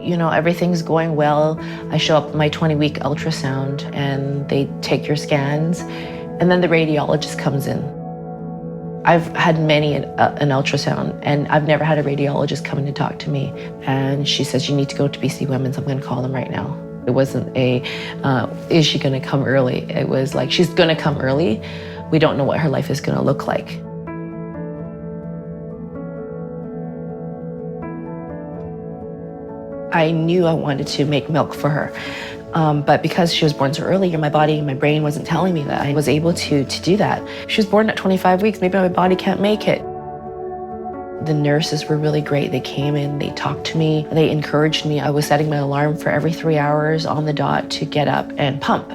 You know, everything's going well. I show up with my 20-week ultrasound and they take your scans, and then the radiologist comes in. I've had many an ultrasound, and I've never had a radiologist come in to talk to me. And she says, you need to go to BC Women's. I'm going to call them right now. It wasn't is she going to come early? It was like, she's going to come early. We don't know what her life is going to look like. I knew I wanted to make milk for her. But because she was born so early, my body, my brain wasn't telling me that I was able to do that. She was born at 25 weeks. Maybe my body can't make it. The nurses were really great. They came in, they talked to me, they encouraged me. I was setting my alarm for every 3 hours on the dot to get up and pump.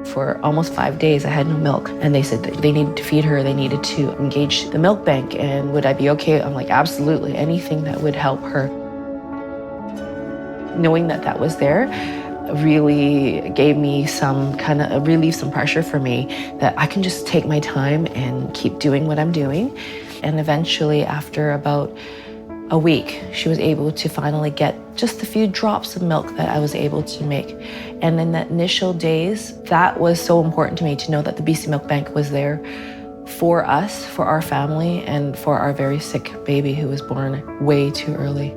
For almost 5 days, I had no milk. And they said that they needed to feed her. They needed to engage the milk bank. And would I be okay? I'm like, absolutely. Anything that would help her. Knowing that that was there really gave me some kind of relief, some pressure for me that I can just take my time and keep doing what I'm doing. And eventually, after about a week, she was able to finally get just a few drops of milk that I was able to make. And in that initial days, that was so important to me to know that the BC Milk Bank was there for us, for our family, and for our very sick baby who was born way too early.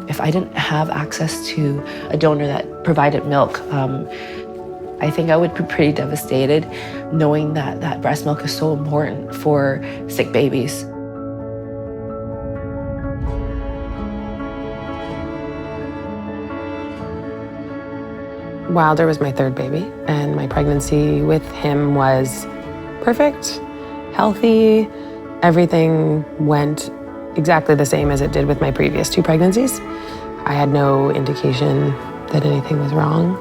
If I didn't have access to a donor that provided milk, I think I would be pretty devastated knowing that that breast milk is so important for sick babies. Wilder was my third baby, and my pregnancy with him was perfect, healthy. Everything went exactly the same as it did with my previous 2 pregnancies. I had no indication that anything was wrong.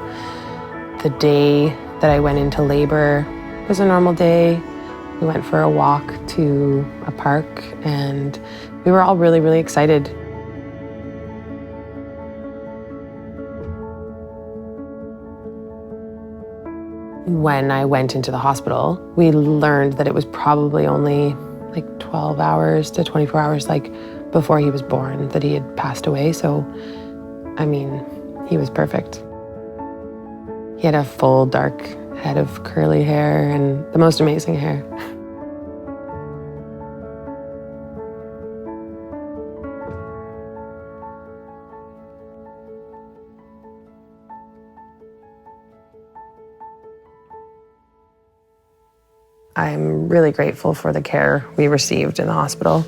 The day that I went into labor was a normal day. We went for a walk to a park, and we were all really, really excited. When I went into the hospital, we learned that it was probably only like 12 hours to 24 hours before he was born that he had passed away. So, I mean, he was perfect. He had a full dark head of curly hair and the most amazing hair. I'm really grateful for the care we received in the hospital.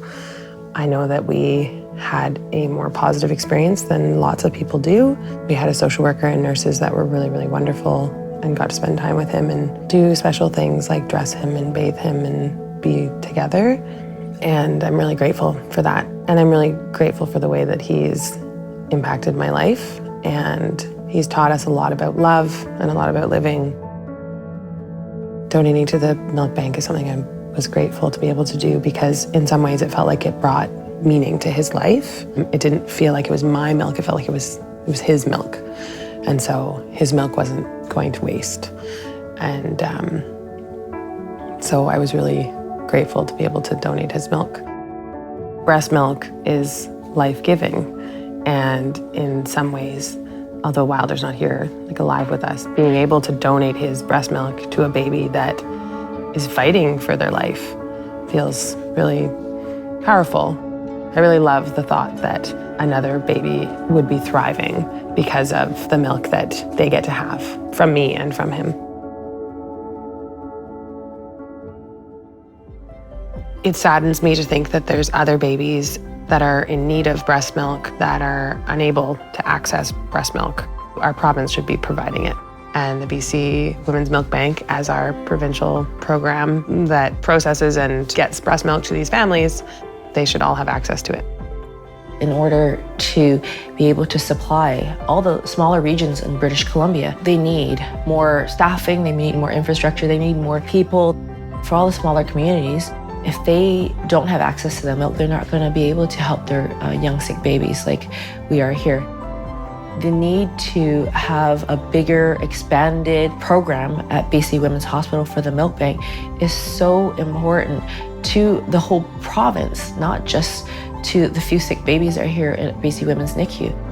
I know that we had a more positive experience than lots of people do. We had a social worker and nurses that were really, really wonderful and got to spend time with him and do special things like dress him and bathe him and be together. And I'm really grateful for that. And I'm really grateful for the way that he's impacted my life. And he's taught us a lot about love and a lot about living. Donating to the milk bank is something I was grateful to be able to do because in some ways it felt like it brought meaning to his life. It didn't feel like it was my milk, it felt like it was his milk. And so his milk wasn't going to waste. And so I was really grateful to be able to donate his milk. Breast milk is life-giving, and in some ways, although Wilder's not here, alive with us, being able to donate his breast milk to a baby that is fighting for their life feels really powerful. I really love the thought that another baby would be thriving because of the milk that they get to have from me and from him. It saddens me to think that there's other babies that are in need of breast milk that are unable to access breast milk. Our province should be providing it. And the BC Women's Milk Bank, as our provincial program that processes and gets breast milk to these families, they should all have access to it. In order to be able to supply all the smaller regions in British Columbia, they need more staffing, they need more infrastructure, they need more people. For all the smaller communities, if they don't have access to the milk, they're not going to be able to help their young sick babies like we are here. The need to have a bigger, expanded program at BC Women's Hospital for the milk bank is so important to the whole province, not just to the few sick babies that are here at BC Women's NICU.